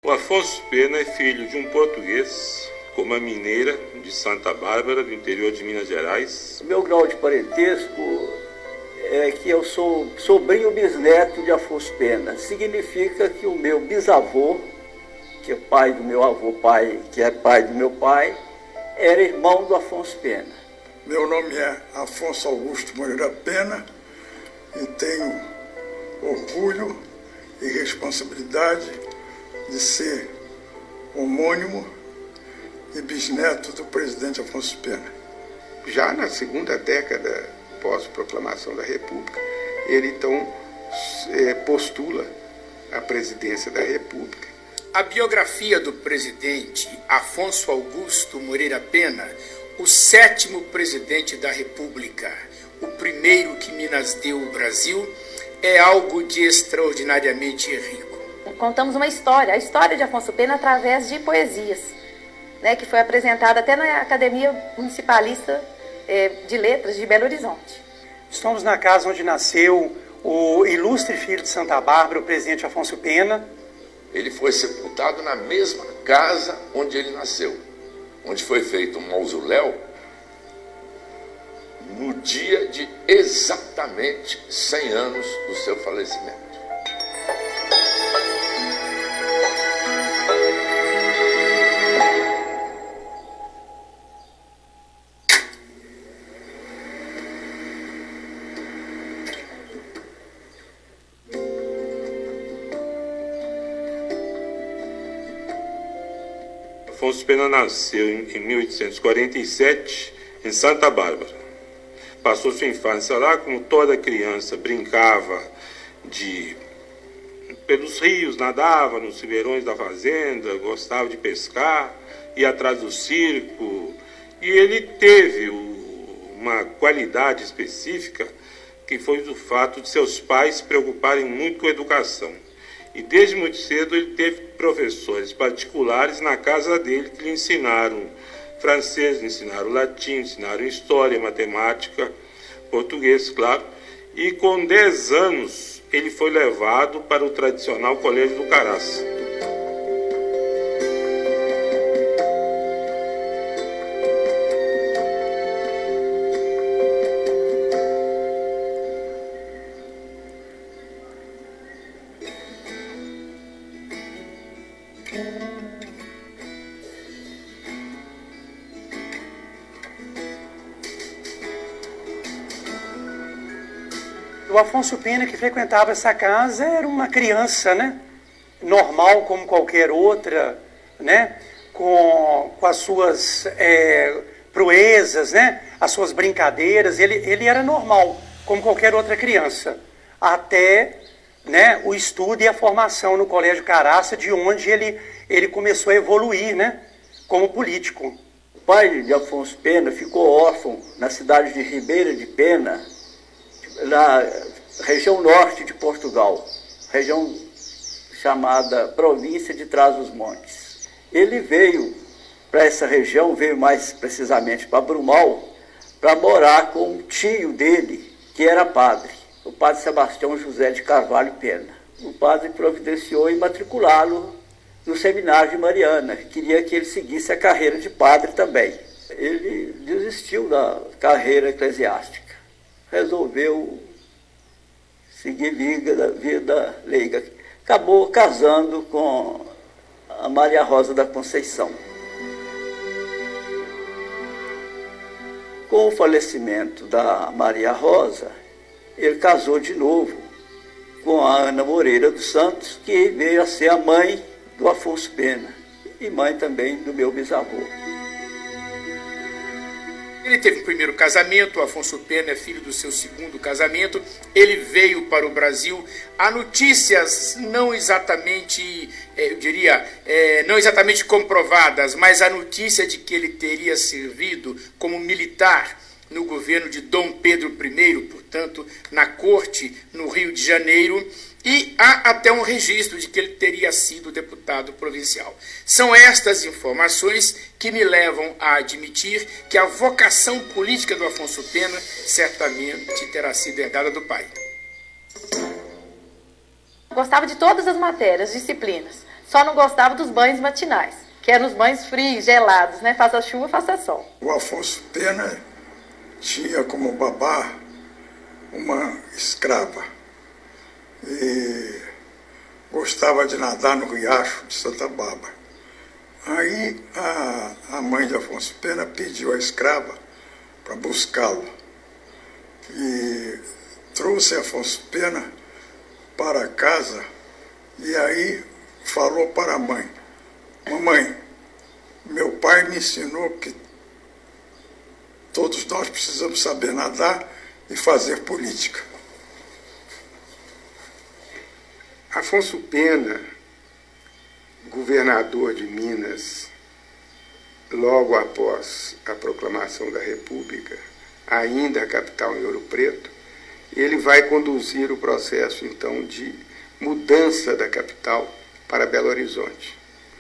O Afonso Pena é filho de um português com uma mineira de Santa Bárbara, do interior de Minas Gerais. Meu grau de parentesco é que eu sou sobrinho bisneto de Afonso Pena. Significa que o meu bisavô, que é pai do meu avô, que é pai do meu pai, era irmão do Afonso Pena. Meu nome é Afonso Augusto Moreira Pena e tenho orgulho e responsabilidade de ser homônimo e bisneto do presidente Afonso Pena. Já na segunda década pós-proclamação da República, ele então postula a presidência da República. A biografia do presidente Afonso Augusto Moreira Pena, o 7º presidente da República, o primeiro que Minas deu ao Brasil, é algo de extraordinariamente rico. Contamos uma história, a história de Afonso Pena através de poesias, né, que foi apresentada até na Academia Municipalista de Letras de Belo Horizonte. Estamos na casa onde nasceu o ilustre filho de Santa Bárbara, o presidente Afonso Pena. Ele foi sepultado na mesma casa onde ele nasceu, onde foi feito um mausoléu no dia de exatamente 100 anos do seu falecimento. Afonso Pena nasceu em 1847 em Santa Bárbara. Passou sua infância lá, como toda criança, brincava pelos rios, nadava nos ribeirões da fazenda, gostava de pescar, ia atrás do circo. E ele teve uma qualidade específica, que foi o fato de seus pais se preocuparem muito com a educação. E desde muito cedo ele teve professores particulares na casa dele que lhe ensinaram francês, lhe ensinaram latim, ensinaram história, matemática, português, claro. E com 10 anos ele foi levado para o tradicional Colégio do Caraça. O Afonso Pena, que frequentava essa casa, era uma criança, né? Normal como qualquer outra, né? Com as suas proezas, né? As suas brincadeiras. Ele era normal como qualquer outra criança, até, né, o estudo e a formação no Colégio Caraça, de onde ele começou a evoluir, né, como político. O pai de Afonso Pena ficou órfão na cidade de Ribeira de Pena, na região norte de Portugal, região chamada Província de Trás-os-Montes. Ele veio para essa região, veio mais precisamente para Brumal, para morar com um tio dele, que era padre, o padre Sebastião José de Carvalho Pena. O padre providenciou imatriculá-lo no seminário de Mariana, queria que ele seguisse a carreira de padre também. Ele desistiu da carreira eclesiástica, resolveu seguir vida leiga. Acabou casando com a Maria Rosa da Conceição. Com o falecimento da Maria Rosa, ele casou de novo com a Ana Moreira dos Santos, que veio a ser a mãe do Afonso Pena e mãe também do meu bisavô. Ele teve um primeiro casamento, o Afonso Pena é filho do seu segundo casamento. Ele veio para o Brasil. Há notícias não exatamente, não exatamente comprovadas, mas a notícia de que ele teria servido como militar no governo de Dom Pedro I, portanto, na corte, no Rio de Janeiro, e há até um registro de que ele teria sido deputado provincial. São estas informações que me levam a admitir que a vocação política do Afonso Pena certamente terá sido herdada do pai. Gostava de todas as matérias, disciplinas. Só não gostava dos banhos matinais, que eram os banhos frios, gelados, né? Faça chuva, faça sol. O Afonso Pena tinha como babá uma escrava e gostava de nadar no riacho de Santa Bárbara. Aí a mãe de Afonso Pena pediu a escrava para buscá-lo e trouxe Afonso Pena para casa e aí falou para a mãe: mamãe, meu pai me ensinou que todos nós precisamos saber nadar e fazer política. Afonso Pena, governador de Minas, logo após a proclamação da República, ainda a capital em Ouro Preto, ele vai conduzir o processo, então, de mudança da capital para Belo Horizonte.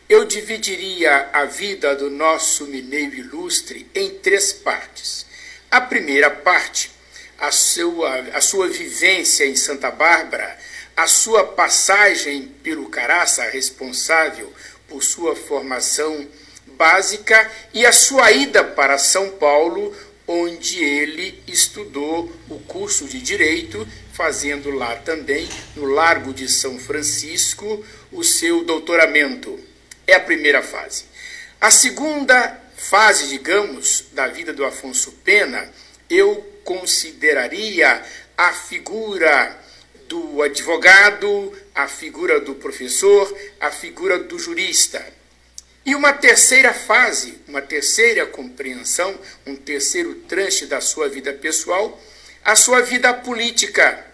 Eu dividiria a vida do nosso mineiro ilustre em 3 partes. A primeira parte, a sua vivência em Santa Bárbara, a sua passagem pelo Caraça, responsável por sua formação básica, e a sua ida para São Paulo, onde ele estudou o curso de Direito, fazendo lá também, no Largo de São Francisco, o seu doutoramento. É a primeira fase. A segunda fase, digamos, da vida do Afonso Pena, eu consideraria a figura do advogado, a figura do professor, a figura do jurista. E uma terceira fase, uma terceira compreensão, um terceiro tranche da sua vida pessoal, a sua vida política,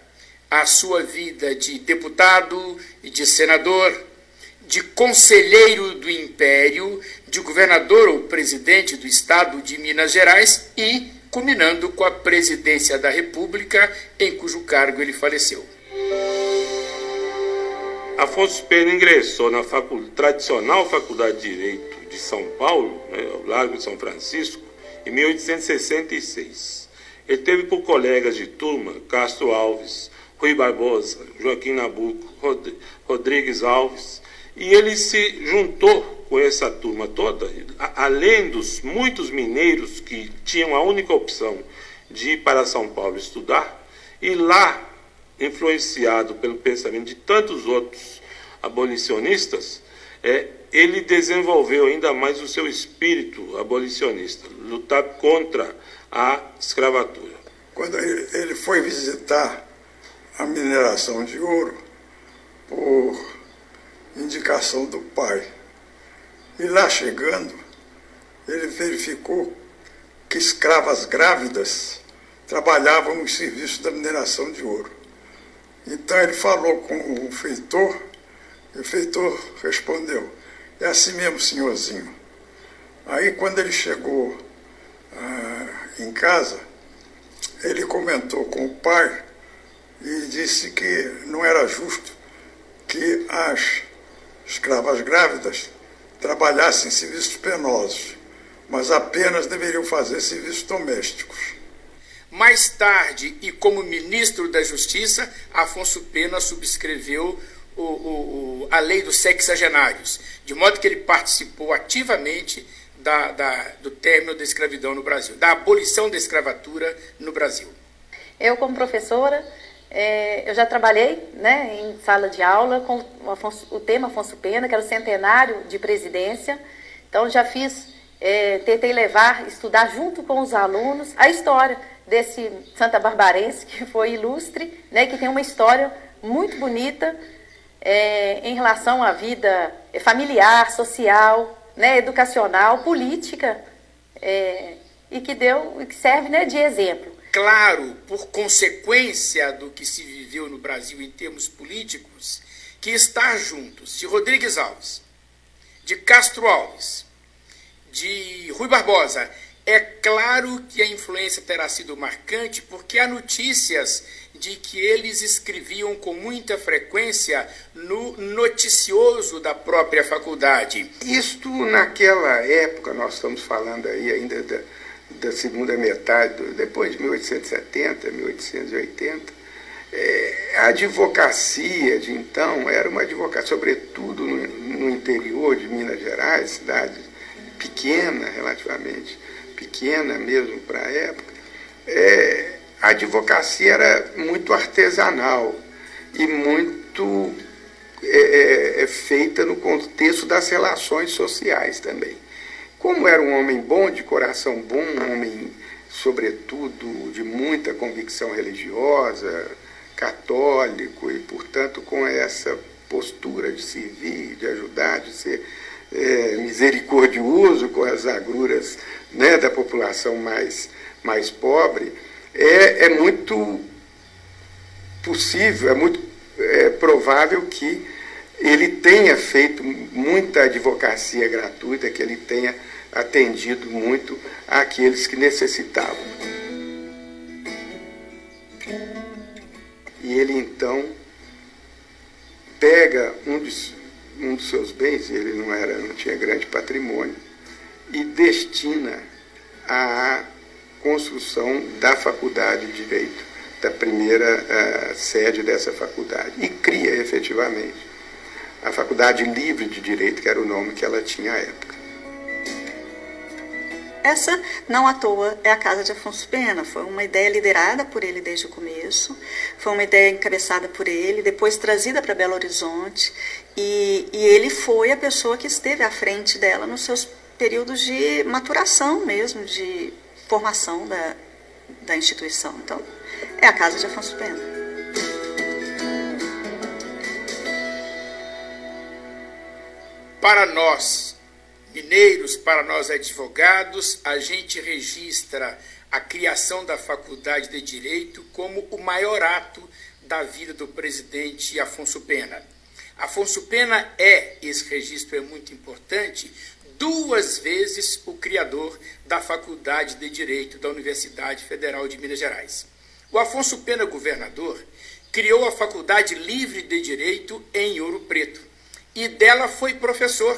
a sua vida de deputado e de senador, de conselheiro do Império, de governador ou presidente do Estado de Minas Gerais e culminando com a presidência da República, em cujo cargo ele faleceu. Afonso Pena ingressou na tradicional Faculdade de Direito de São Paulo, ao Largo de São Francisco, em 1866. Ele teve por colegas de turma Castro Alves, Rui Barbosa, Joaquim Nabuco, Rodrigues Alves, e ele se juntou com essa turma toda, além dos muitos mineiros que tinham a única opção de ir para São Paulo estudar, e lá, influenciado pelo pensamento de tantos outros abolicionistas, ele desenvolveu ainda mais o seu espírito abolicionista, lutar contra a escravatura. Quando ele foi visitar a mineração de ouro, por indicação do pai, e lá chegando, ele verificou que escravas grávidas trabalhavam no serviço da mineração de ouro. Então ele falou com o feitor, e o feitor respondeu: é assim mesmo, senhorzinho. Aí quando ele chegou em casa, ele comentou com o pai e disse que não era justo que as escravas grávidas trabalhassem em serviços penosos, mas apenas deveriam fazer serviços domésticos. Mais tarde, e como ministro da Justiça, Afonso Pena subscreveu a lei dos sexagenários, de modo que ele participou ativamente do término da escravidão no Brasil, da abolição da escravatura no Brasil. Eu, como professora, eu já trabalhei, né, em sala de aula com o tema Afonso Pena, que era o centenário de presidência. Então, já tentei estudar junto com os alunos a história desse santa barbarense, que foi ilustre, né, que tem uma história muito bonita em relação à vida familiar, social, né, educacional, política, e que serve, né, de exemplo. Claro, por consequência do que se viveu no Brasil em termos políticos, que estar juntos de Rodrigues Alves, de Castro Alves, de Rui Barbosa, é claro que a influência terá sido marcante, porque há notícias de que eles escreviam com muita frequência no noticioso da própria faculdade. Isto naquela época, nós estamos falando aí ainda da segunda metade, depois de 1870, 1880, A advocacia de então era uma advocacia, sobretudo no interior de Minas Gerais, cidade pequena, relativamente pequena mesmo para a época. A advocacia era muito artesanal e muito feita no contexto das relações sociais também. Como era um homem bom, de coração bom, um homem, sobretudo, de muita convicção religiosa, católico, e, portanto, com essa postura de servir, de ajudar, de ser misericordioso com as agruras, né, da população mais pobre, é muito possível, é muito provável que ele tenha feito muita advocacia gratuita, que ele tenha atendido muito àqueles que necessitavam. E ele, então, pega um dos seus bens, ele não tinha grande patrimônio, e destina à construção da Faculdade de Direito, da primeira sede dessa faculdade, e cria, efetivamente, a Faculdade Livre de Direito, que era o nome que ela tinha à época. Essa, não à toa, é a Casa de Afonso Pena. Foi uma ideia liderada por ele desde o começo, foi uma ideia encabeçada por ele, depois trazida para Belo Horizonte, e ele foi a pessoa que esteve à frente dela nos seus períodos de maturação mesmo, de formação da instituição. Então, é a Casa de Afonso Pena. Para nós, mineiros, para nós advogados, a gente registra a criação da Faculdade de Direito como o maior ato da vida do presidente Afonso Pena. Afonso Pena esse registro é muito importante, 2 vezes o criador da Faculdade de Direito da Universidade Federal de Minas Gerais. O Afonso Pena, governador, criou a Faculdade Livre de Direito em Ouro Preto, e dela foi professor.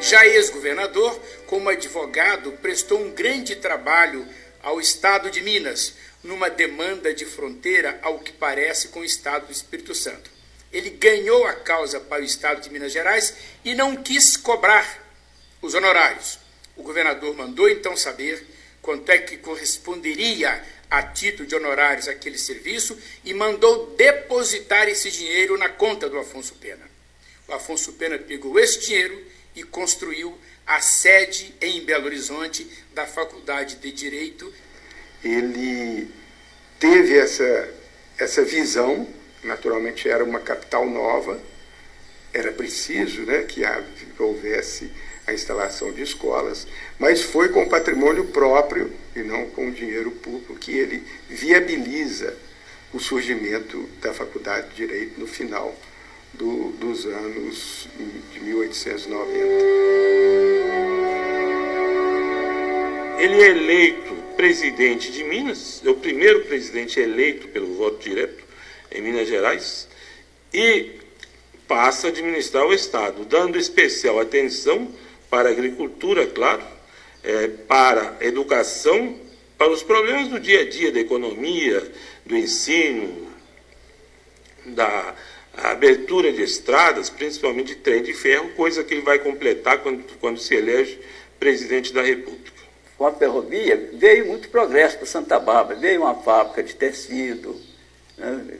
Já ex-governador, como advogado, prestou um grande trabalho ao Estado de Minas, numa demanda de fronteira, ao que parece, com o Estado do Espírito Santo. Ele ganhou a causa para o Estado de Minas Gerais e não quis cobrar os honorários. O governador mandou então saber quanto é que corresponderia a título de honorários aquele serviço e mandou depositar esse dinheiro na conta do Afonso Pena. O Afonso Pena pegou esse dinheiro e construiu a sede em Belo Horizonte da Faculdade de Direito. Ele teve essa visão, naturalmente era uma capital nova, era preciso, né, que houvesse a instalação de escolas, mas foi com patrimônio próprio e não com dinheiro público que ele viabiliza o surgimento da Faculdade de Direito no final dos anos de 1890. Ele é eleito presidente de Minas, é o primeiro presidente eleito pelo voto direto em Minas Gerais, e passa a administrar o Estado, dando especial atenção para a agricultura, claro, para a educação, para os problemas do dia a dia, da economia, do ensino, da abertura de estradas, principalmente de trem de ferro, coisa que ele vai completar quando se elege presidente da República. Com a ferrovia veio muito progresso para Santa Bárbara, veio uma fábrica de tecido, né?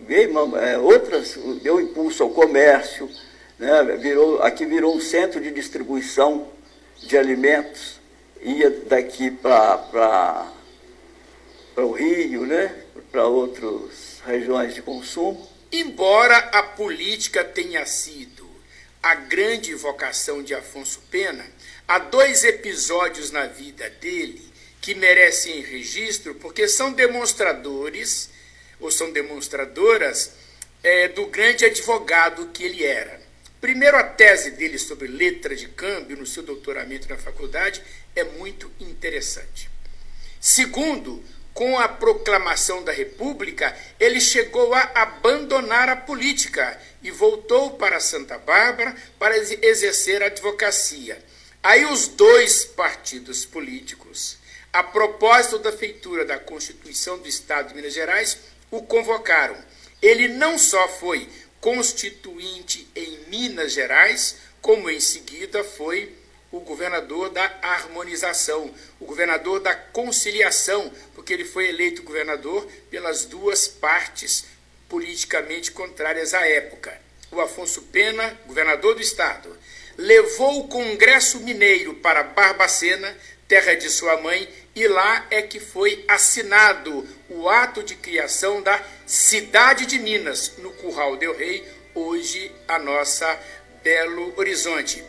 Veio deu impulso ao comércio, né? Aqui virou um centro de distribuição de alimentos, ia daqui para o Rio, né? Para outras regiões de consumo. Embora a política tenha sido a grande vocação de Afonso Pena, há 2 episódios na vida dele que merecem registro, porque são demonstradores, ou são demonstradoras, do grande advogado que ele era. Primeiro, a tese dele sobre letra de câmbio no seu doutoramento na faculdade é muito interessante. Segundo, com a proclamação da República, ele chegou a abandonar a política e voltou para Santa Bárbara para exercer a advocacia. Aí os 2 partidos políticos, A propósito da feitura da Constituição do Estado de Minas Gerais, o convocaram. Ele não só foi constituinte em Minas Gerais, como em seguida foi o governador da harmonização, o governador da conciliação, porque ele foi eleito governador pelas duas partes politicamente contrárias à época. O Afonso Pena, governador do estado, levou o Congresso Mineiro para Barbacena, terra de sua mãe, e lá é que foi assinado o ato de criação da Cidade de Minas, no Curral del Rei, hoje a nossa Belo Horizonte.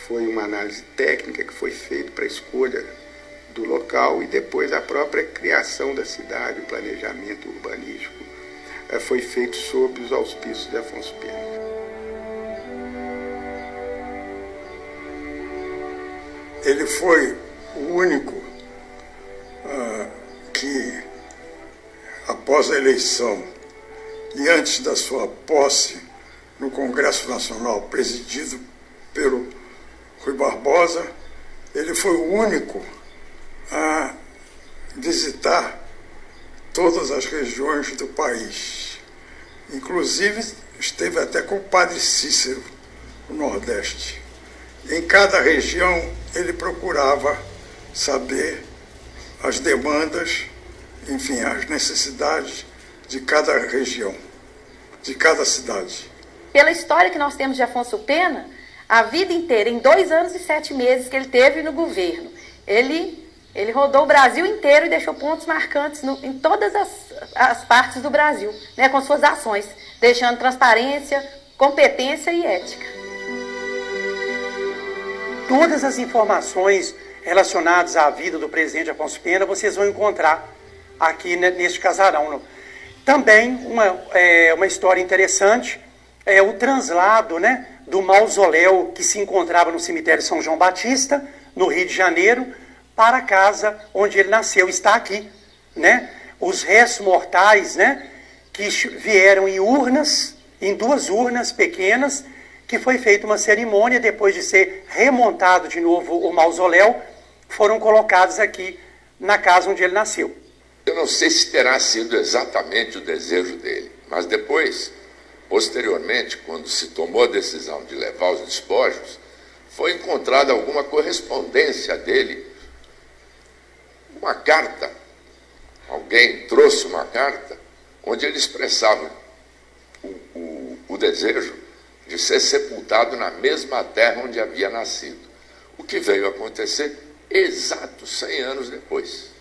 Foi uma análise técnica que foi feita para a escolha do local e depois a própria criação da cidade, o planejamento urbanístico, foi feito sob os auspícios de Afonso Pena. Ele foi o único que, após a eleição e antes da sua posse no Congresso Nacional, presidido pelo Rui Barbosa, ele foi o único a visitar todas as regiões do país. Inclusive, esteve até com o Padre Cícero, no Nordeste. Em cada região, ele procurava saber as demandas, enfim, as necessidades de cada região, de cada cidade. Pela história que nós temos de Afonso Pena, a vida inteira, em 2 anos e 7 meses que ele teve no governo, ele rodou o Brasil inteiro e deixou pontos marcantes em todas as partes do Brasil, né, com suas ações, deixando transparência, competência e ética. Todas as informações relacionadas à vida do presidente Afonso Pena vocês vão encontrar aqui neste casarão. Também uma história interessante é o translado, né, do mausoléu que se encontrava no cemitério São João Batista, no Rio de Janeiro, para a casa onde ele nasceu. Está aqui, né? Os restos mortais, né, que vieram em urnas, em 2 urnas pequenas, que foi feita uma cerimônia, depois de ser remontado de novo o mausoléu, foram colocados aqui na casa onde ele nasceu. Eu não sei se terá sido exatamente o desejo dele, mas depois, posteriormente, quando se tomou a decisão de levar os despojos, foi encontrada alguma correspondência dele, uma carta. Alguém trouxe uma carta onde ele expressava o desejo de ser sepultado na mesma terra onde havia nascido, o que veio a acontecer exatos 100 anos depois.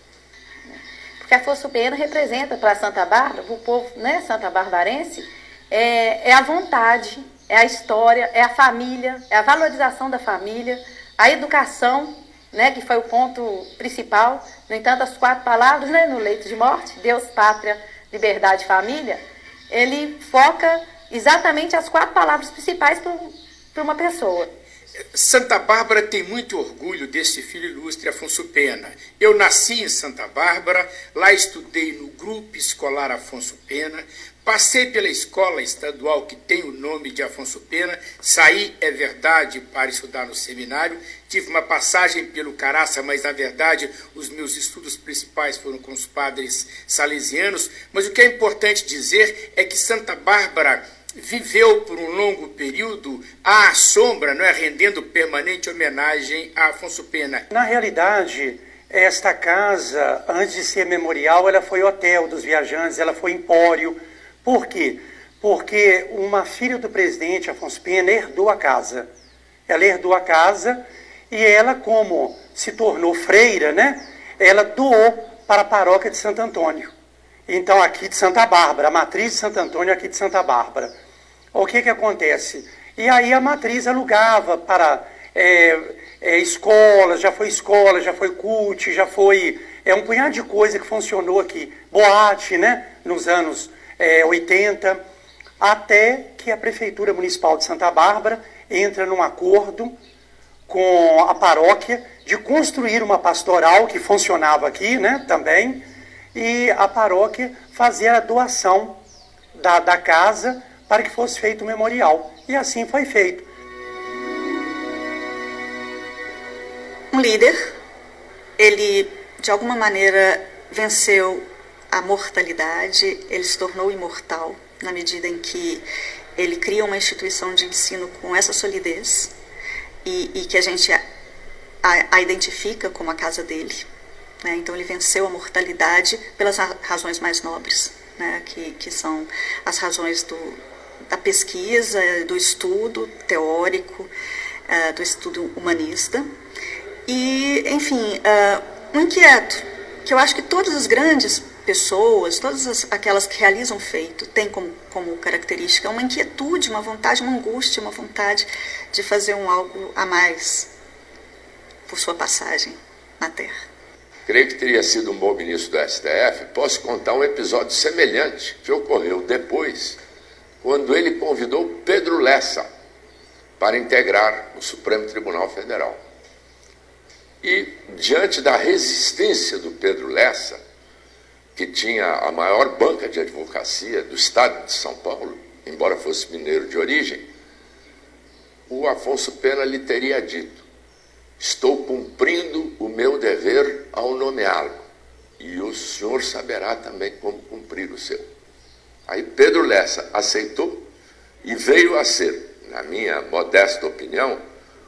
Porque Afonso Pena representa para Santa Bárbara, para o povo, né, santabarbarense, é a vontade, é a história, é a família, é a valorização da família, a educação, né, que foi o ponto principal. No entanto, as 4 palavras, né, no leito de morte, Deus, pátria, liberdade, família, ele foca exatamente as 4 palavras principais para uma pessoa. Santa Bárbara tem muito orgulho desse filho ilustre, Afonso Pena. Eu nasci em Santa Bárbara, lá estudei no Grupo Escolar Afonso Pena, passei pela escola estadual que tem o nome de Afonso Pena, saí, é verdade, para estudar no seminário, tive uma passagem pelo Caraça, mas na verdade os meus estudos principais foram com os padres salesianos, mas o que é importante dizer é que Santa Bárbara viveu por um longo período à sombra, não é, rendendo permanente homenagem a Afonso Pena. Na realidade, esta casa, antes de ser memorial, ela foi hotel dos viajantes, ela foi empório. Por quê? Porque uma filha do presidente Afonso Pena herdou a casa. Ela herdou a casa e ela, como se tornou freira, né, ela doou para a paróquia de Santo Antônio. Então, aqui de Santa Bárbara, a matriz de Santo Antônio aqui de Santa Bárbara. O que acontece? E aí a matriz alugava para escola, já foi CUT, já foi um punhado de coisa que funcionou aqui. Boate, né, nos anos 80, até que a Prefeitura Municipal de Santa Bárbara entra num acordo com a paróquia de construir uma pastoral que funcionava aqui, né, também, e a paróquia fazer a doação da casa para que fosse feito o memorial. E assim foi feito. Um líder, ele de alguma maneira, venceu a mortalidade, ele se tornou imortal, na medida em que ele cria uma instituição de ensino com essa solidez e que a gente a identifica como a casa dele. Né? Então, ele venceu a mortalidade pelas razões mais nobres, né? que são as razões da pesquisa, do estudo teórico, do estudo humanista. E, enfim, um inquieto, que eu acho que todas as grandes pessoas, todas aquelas que realizam feito, têm como característica uma inquietude, uma vontade, uma angústia, uma vontade de fazer algo a mais por sua passagem na Terra. Creio que teria sido um bom ministro do STF. Posso contar um episódio semelhante que ocorreu depois, quando ele convidou Pedro Lessa para integrar o Supremo Tribunal Federal. E, diante da resistência do Pedro Lessa, que tinha a maior banca de advocacia do estado de São Paulo, embora fosse mineiro de origem, o Afonso Pena lhe teria dito: estou cumprindo o meu dever ao nomeá-lo, e o senhor saberá também como cumprir o seu. Aí Pedro Lessa aceitou e veio a ser, na minha modesta opinião,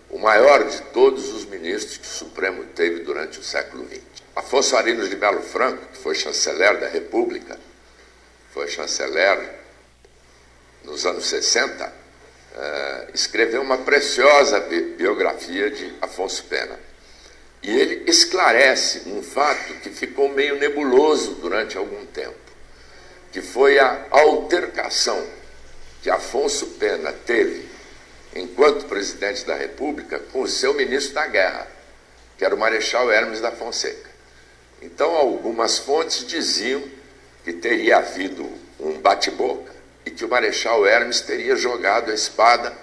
o maior de todos os ministros que o Supremo teve durante o século XX. Afonso Arinos de Melo Franco, que foi chanceler da República, foi chanceler nos anos 60, escreveu uma preciosa biografia de Afonso Pena. E ele esclarece um fato que ficou meio nebuloso durante algum tempo, que foi a altercação que Afonso Pena teve, enquanto presidente da República, com o seu ministro da Guerra, que era o Marechal Hermes da Fonseca. Então, algumas fontes diziam que teria havido um bate-boca e que o Marechal Hermes teria jogado a espada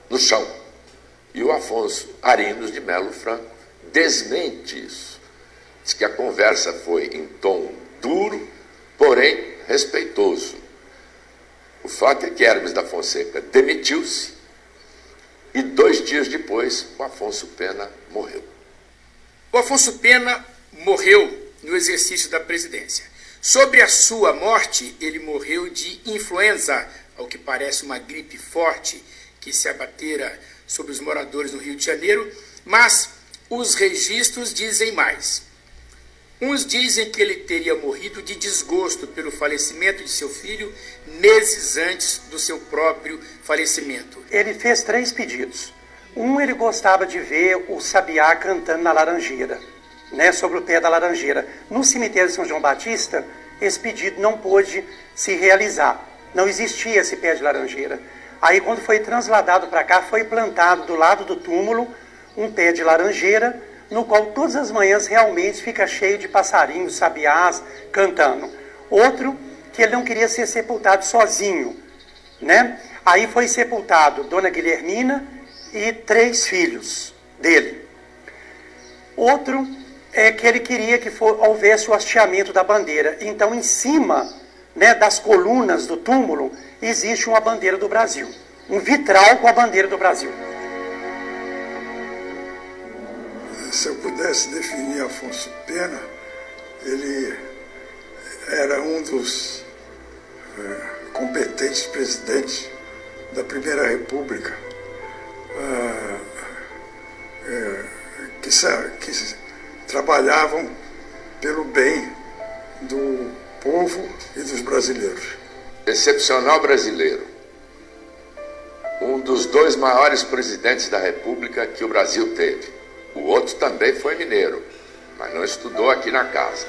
no chão. E o Afonso Arinos de Melo Franco desmente isso. Diz que a conversa foi em tom duro, porém respeitoso. O fato é que Hermes da Fonseca demitiu-se e 2 dias depois o Afonso Pena morreu. O Afonso Pena morreu no exercício da presidência. Sobre a sua morte, ele morreu de influenza, ao que parece uma gripe forte que se abatera sobre os moradores no Rio de Janeiro, mas os registros dizem mais. Uns dizem que ele teria morrido de desgosto pelo falecimento de seu filho meses antes do seu próprio falecimento. Ele fez 3 pedidos. Ele gostava de ver o sabiá cantando na laranjeira, né, sobre o pé da laranjeira. No cemitério de São João Batista, esse pedido não pôde se realizar. Não existia esse pé de laranjeira. Aí, quando foi transladado para cá, foi plantado do lado do túmulo um pé de laranjeira, no qual todas as manhãs realmente fica cheio de passarinhos, sabiás, cantando. Outro, que ele não queria ser sepultado sozinho, né? Aí foi sepultado Dona Guilhermina e 3 filhos dele. Outro é que ele queria que houvesse o hasteamento da bandeira. Então, em cima, né, das colunas do túmulo, existe uma bandeira do Brasil. Um vitral com a bandeira do Brasil. Se eu pudesse definir Afonso Pena, ele era um dos competentes presidentes da Primeira República, que trabalhavam pelo bem do povo e dos brasileiros. Excepcional brasileiro. Um dos 2 maiores presidentes da República que o Brasil teve. O outro também foi mineiro, mas não estudou aqui na casa.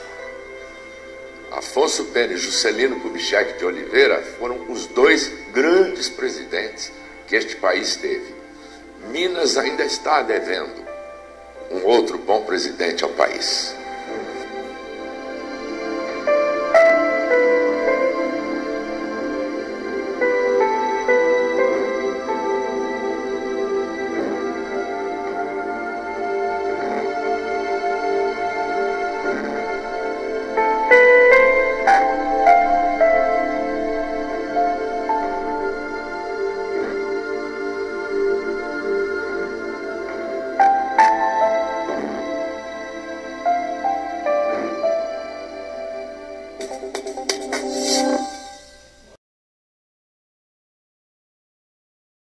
Afonso Pena e Juscelino Kubitschek de Oliveira foram os 2 grandes presidentes que este país teve. Minas ainda está devendo um outro bom presidente ao país.